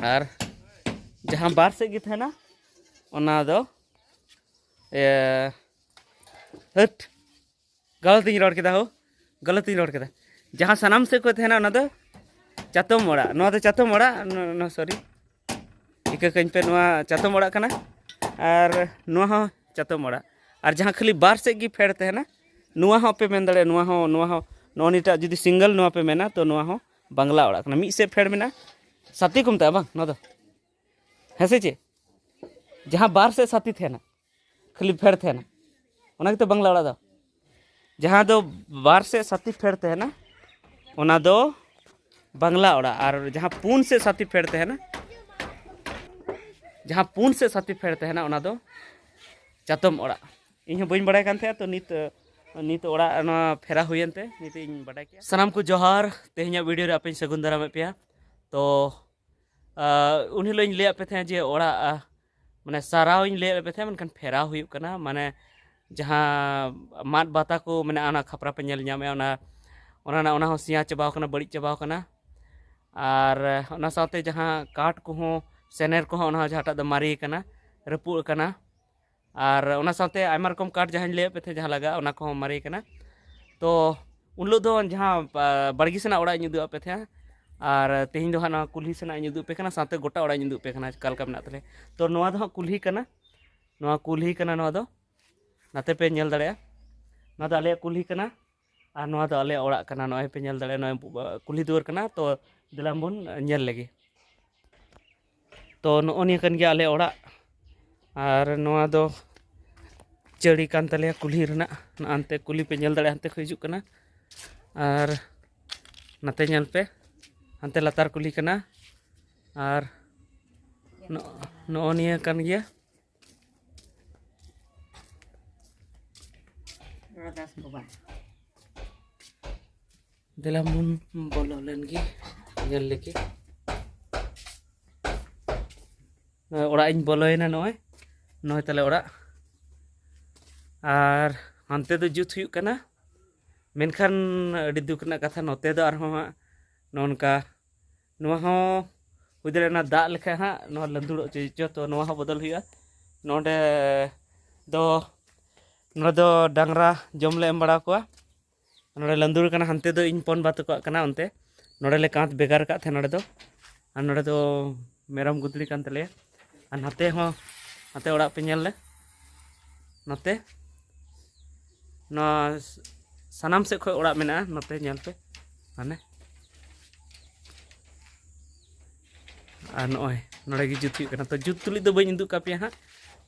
और जहाँ बार से गे ना ओना दो हट गलत ही रोड के हो गलत ही रोड के जहाँ सनाम से को थे ना चातम ओड़ा नो चातम ओड़ा नो सॉरी इका कहीं पे चातम ओड़ा कना और नुआ हो चातम ओड़ा और जहाँ खाली बार से गी फेड़ते हैं ना नुआ हो पे मेन दड़े नुआ हो नीटा जुदी सिंगल नुआ पे मेना तो नुआ हो बांग्ला ओड़ा कना मिद से फेड़ मेना साथी को मत बांग नो है से चे जहाँ बार से साथी थे ना खाली फेड़ थे ना ओना तो बांग्ला ओड़ा दो जहाँ दो बार से साथी फेड़ते हैं ना ओना दो बांग्ला ओड़ा और जहाँ पून से साथी फेड़ते हैं ना जहाँ पून से साथी फेड़ते हैं ना ओना दो चातम ओड़ा इन बी बड़ा थे तो नित ओड़ा फेरा हुएनते नित इन बड़ा किया सानाम को जोहार तेहना वीडियो रे आपे सगुन दाराम पे तो उन हिलो लैया पे थे जे ओड़ा माने साराव लैया पे थे मनखान फेरा हुई कना माने जहाँ माद बाता को माने आना खपरा पे नेल ᱧᱟᱢᱮ ओना हो सिया चबाव कना बड़ी चबाव कना और ओना साथे जहाँ काट को सेनेर को ओना जहाँटा दो मारी कना रपुड़ कना और ओना साथे आयमा रकम काट जहाँ लैया पे थे जहाँ लगा ओना को मारी कना तो उन लोग दो जहाँ बड़गी सेना ओड़ा उदू पे थे और तेहन दो हाँ कुल्ही सेना उदू पे कना साथे गोटा ओड़ा उदू पे कना कालका मेना तले तो नोआ दो हाँ कुल्ही कना नोआ कुल्ही कना नोआ दो नाते पे नेल दड़े नोआ दो आले कुल्ही कना और नोआ दो आले ओड़ा कना नोए पे नेल दड़े नोए कुल्ही दुआर कना तो दिलाम बन नेल लेगे तो नो निया कन गया आले ओड़ा और नोआ दो चड़ी कान तले कुल्ही रना आनते कुल्ही पे नेल दड़े हानते को हिजुग कना और नाते नेल पे हानते लातार कुल्ही कना और नो निया कन गया दिलाम बन बोलो लेनगी नेल लेके ओड़ा इन बोलोयना नोय नोय तले ओड़ा और हानते दो जुत हुई कना मेनखान अड़ी दुख ना कथा नोते दो आरहों नोनका नोआ हो हुई दड़े दाग लेखा हाँ नोआ लंदुड़ो चो तो नोआ हो बदल हुआ नोडे दो डांगरा जमले एम बड़ा कोआ नोडे लंदुड़ कना हानते दो इन पन बात को कना उनते नोडे ले कांत बेगार का थे नोडे दो मेरम गुदड़ी कान तले और नाते हो नाते ओड़ा पे नेल ले नाते ना सानाम से खो ओड़ा मेना नाते नेल पे माने और नोय नोडे गी जुत हुई तो जुत तुली दो बई उदुग कापिया हाँ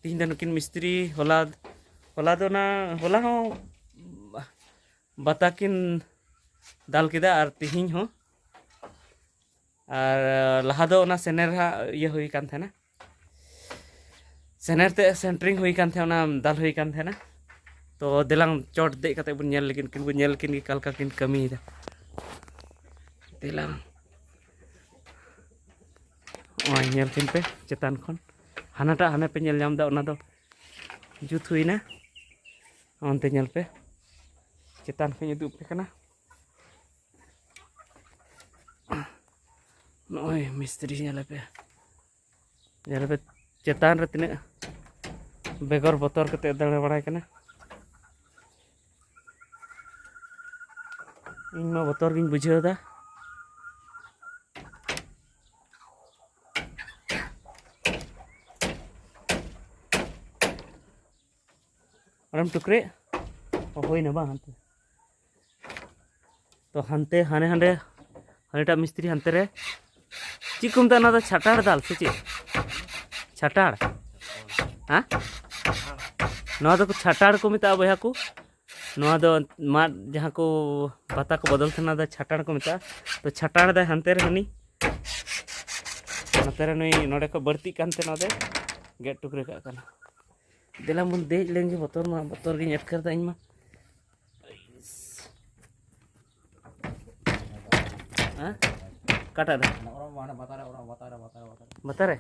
तीन दिन नुकिन मिस्त्री होला दो ना होला हो बाता किन दाल किदा और तिहिं हो और लहा दो ना सेनेर हा ये हुई कान थे ना सेनेर ते सेंटरिंग हुई कान थे ना दाल हुई कान थे ना तो दिलांग चोट दे कते बुन नेल लेकिन किन बुन नेल किन कालका किन कमी दा दिलांग ओय नेल किन पे चेतान खन हानाटा हाने पे नेल नाम दा ओना दो जुत हुई ना ओनते नेल पे चेतान पे उदुग पे कना नोय मिस्त्री नेल पे चेतान रे तिने बेगर बतर कते दड़े बड़ाय कना इन मा बतर गिन बुझाव दा अरम टुकरे होई ना बा हानते तो हानते हाने हांडे हानेटा मिस्त्री हानते रे चिकुम दा ना छाटाड़ दाल से चे छाटाड़ हाँ नवा दो छाटाड़ को मिता बया को नवा दो मा जहाँ को बाता को बदल थे ना छाटाड़ को मिता तो छाटाड़ दा हानते रे हनी नते रे नई नोडे को बढ़ती कानते नोदे गेट टुकरे का कना दिला मुन देज लेंगे बतर गिन अटकर दा इन मा हाँ काटा दा बता रे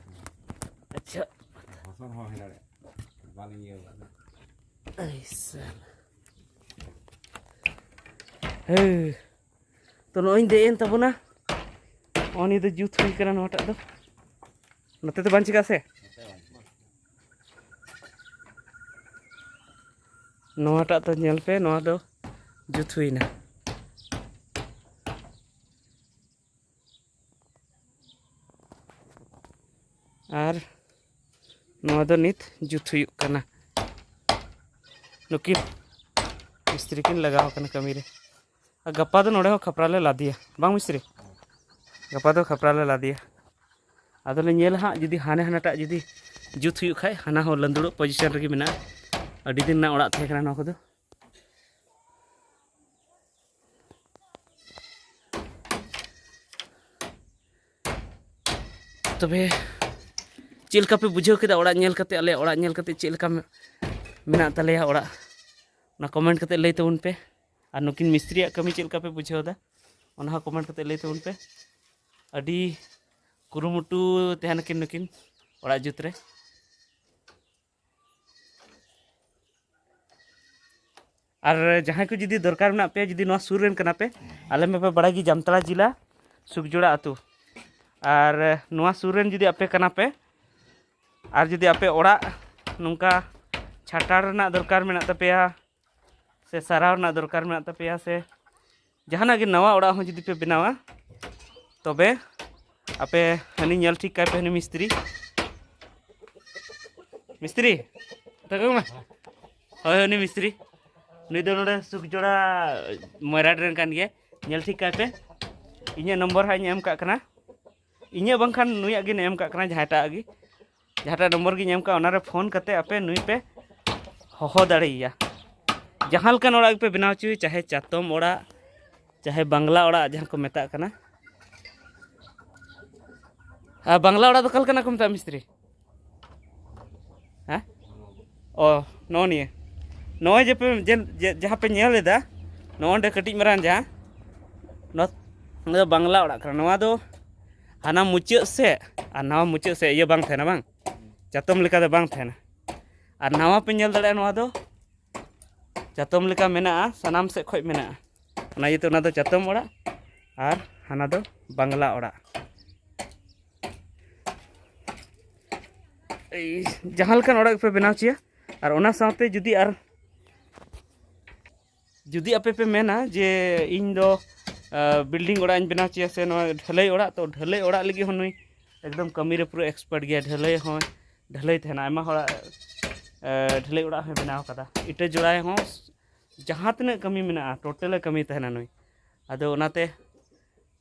अच्छा ऐसा तो नोइन दे एन तबना ओनी दो जुत हुई कना नोटा दो नते तो बांग चिका से नोटा तो नेल पे नोआ दो जुत हुईना और नोआ दो नित जुत हुई कना नुकिन मिस्त्री किन लगाव कना कमी रे गप्पा दो नोड़े हो खपरा ले ला दिया बांग मिस्त्री गप्पा दो खपरा ले ला दिया आदोले नेल हाँ जुदी हाने हानाटा जुदी जुत हुई खाय हाना हो लंदुड़ो पोजिशन रगी मेना अड़ी दिन ना ओड़ा थे कना नोआ को तबे चेलका पे बुझाव केदा ओड़ा नेल कते आले ओड़ा नेल कते चेलका मेना तलेया ओड़ा ना कमेंट कते लई तबुन पे और नुकिन मिस्त्री कमी चेलका पे बुझावदा ओना कमेंट कते लई तबुन पे अड़ी कुरुमुटु तहन किन नुकिन ओड़ा जुत रे और जहाँ को जुदी दरकार मेना पे जुदी नोआ सुर रेन कना पे आले में पे बड़ा की जामतला जिला सुखजोड़ा आतु और नोआ सुर रेन जुदी आपे कना पे और जुदी आपे ओड़ा नुका छाटार ना दरकार मेना तपेया से साराव ना दरकार मेना तपेया से जहाना के नवा ओड़ा हो जुदी पे बनावा तबे आपे हनी नेल ठीक काय पे हनी मिस्त्री मिस्त्री तको मा होय हनी मिस्त्री नुई दो नोडे सुखजोड़ा मराड रेन कान गे नेल ठीक काय पे इnye नंबर हा एम का कना इnye बंखान नुई आगे एम का कना जहाटा नंबर की एम का ओनारे फोन कते आपे नुई पे होहो दाड़ेया जहाँ लकान ओड़ा पे बनाव चुई चाहे चातम ओड़ा चाहे बांग्ला ओड़ा जहाँ को मेता कना बांग्ला ओड़ा तो कल कना को मेता मिस्त्री हाँ ओ नो निये नोए जे पे जहाँ पे नेल लेदा नोंडे कटिज मरान जहाँ नो बांग्ला ओड़ा कना नोआ दो हाना मुचाद से और नवा मुचाद से ये बांग थेना बांग चातम लेका दो बांग थेना और नवा पे नेल दाड़े नोआ दो चातम लेका मेना सनाम से खोज मेना ओना ये तो ना दो चातम ओड़ा और हाना दो बांग्ला ओड़ा जहाँ लकान ओड़ा पे बनाव चिया और ओना साथे जुदी और जुदी आपे पे मेना जे इन दो बिल्डिंग ओड़ा इन बनाव चिया से ढलई ओड़ा तो ढलई ओड़ा लगी हो नुई एकदम कमी रे पूरा एक्सपर्ट गया ढलई हो ढलई थे ना आयमा होड़ा ढलई ओड़ा है बनाव कदा इटे जोड़ाए हो जहाँ तने कमी मेना टोटल कमी तहना नुई आदो ओनाते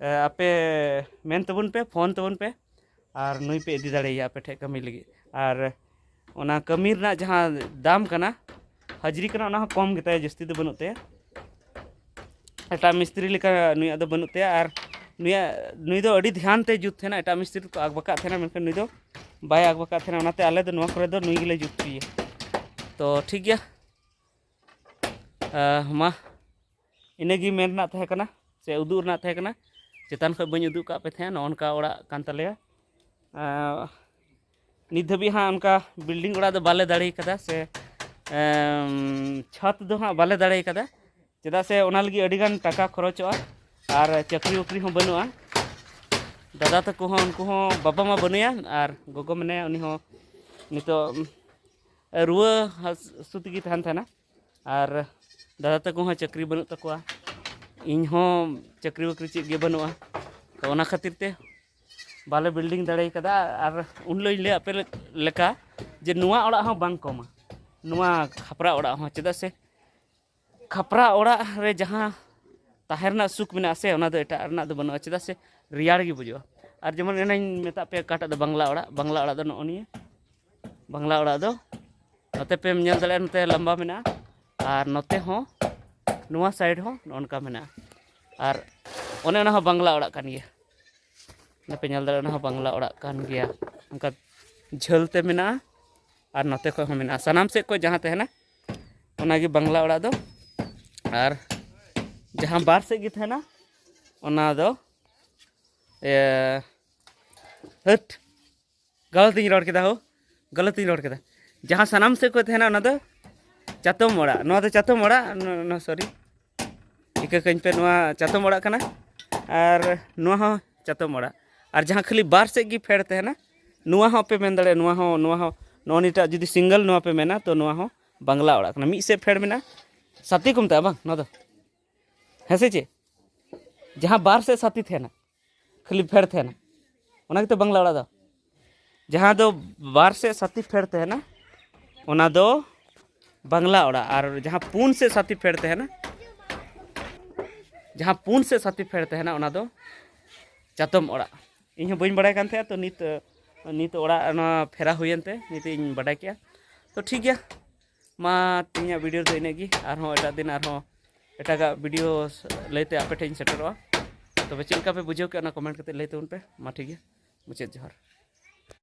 आपे मेन तबुन पे फोन तबुन पे और नुई पे इदी दाड़ेया आपे ठे कमी लगी और ओना कमी रना जहाँ दाम कना हाजिरी कना ओना कम गेता जस्ती दो बनुते एटा मिस्त्री लेका नुई दो बनुते और नुई दो अड़ी ध्यान ते जुत थे ना एटा मिस्त्री को आग बका थे ना मेनखान नुई दो बाय आग बका थे ना ओनाते आले दो नोआ करे दो नुई गेले जुत पिए तो ठीक गया मा इनेगी मेन ना थे कना से उदुर ना थे कना चेतान खय बኝ उदुग का पे थे नोनका ओड़ा कान तलेया नित धाबी हाँ उनका बिल्डिंग ओड़ा दो बाले दाड़े कदा से छत दो हाँ बाले दाड़े कदा चेदा से ओना लगी अडिगान टाका खरचोआ और चाकरी उकरी हो बनुआ दादा तको हो उनको हो बाबा मा बनुया और गोगो मने उनी हो नितो रुआ सुतगी तहन थाना और दादा तको हो चाकरी बनु तकोआ इन हो चाकरी उकरी चेक गे बनुआ तो ओना खातिर ते बाले बिल्डिंग दाड़े कदा और उन ले आपे लेका जे नुआ ओड़ा हो बांग कमा नुआ खपरा ओड़ा हो चेदा से खपरा ओड़ा रे जहाँ ताहेरना सुख मेना से ओना दो एटा रना दो बनुआ चेदा से रियाड़ गी बुझुआ और जेमन एनाइन मेता पे काटा दो बांग्ला ओड़ा दो नोनिए बांग्ला ओड़ा दो नोते पे नेल दाड़े नोते लंबा मेना और नोते हो नुआ साइड हो नोनका मेना और ओने ओना हो बांग्ला ओड़ा कान गया पे नेल दाड़े ओना हो बांग्ला ओड़ा कान गया उनका झलते मेना और नोते खो हो मेना सनाम से को जहाँ तहना ओनागी बांग्ला ओड़ा दो और जहाँ बार से थे ना ओना दो हट गलत रोड केदा हो गलत रोड केदा जहाँ सनाम से को थे ना ओना दो चातम ओड़ा नोआ दो चातम ओड़ा सॉरी इका कहीं पे नोआ चातम ओड़ा कना और नोआ हो चातम ओड़ा और जहाँ खाली बार से गी फेड़ थे ना नुआ हो पे मेन दाड़े नुआ हो नो निटा जुदी सिंगल नुआ पे मेना तो नुआ हो बांग्ला ओड़ा कना मिद से फेड़ मेना साथी को मता बांग नो दो हेसे चे जहाँ बार से साथी थे ना खाली फेड़ थे ना ओना तो बांग्ला ओड़ा दो जहाँ दो बार से साथी फेड़ते हैं ना ओना दो बांग्ला ओड़ा और जहाँ पून से साथी फेड़ते हैं ना जहाँ पून से साथी फेड़ते हैं ना ओना दो चातम ओड़ा इन बी बड़ा थे तो नित ओड़ा फेरा हुएनते नित इन बड़ा किया तो ठीक गया मा तीन वीडियो तो इनगी और एट दिन और एटाग वीडियो लैते आपे ठेन सेटरोआ तब चलका पे बुझे के कमेंट करते लैते पे मा ठीक है मुचाद जोहार।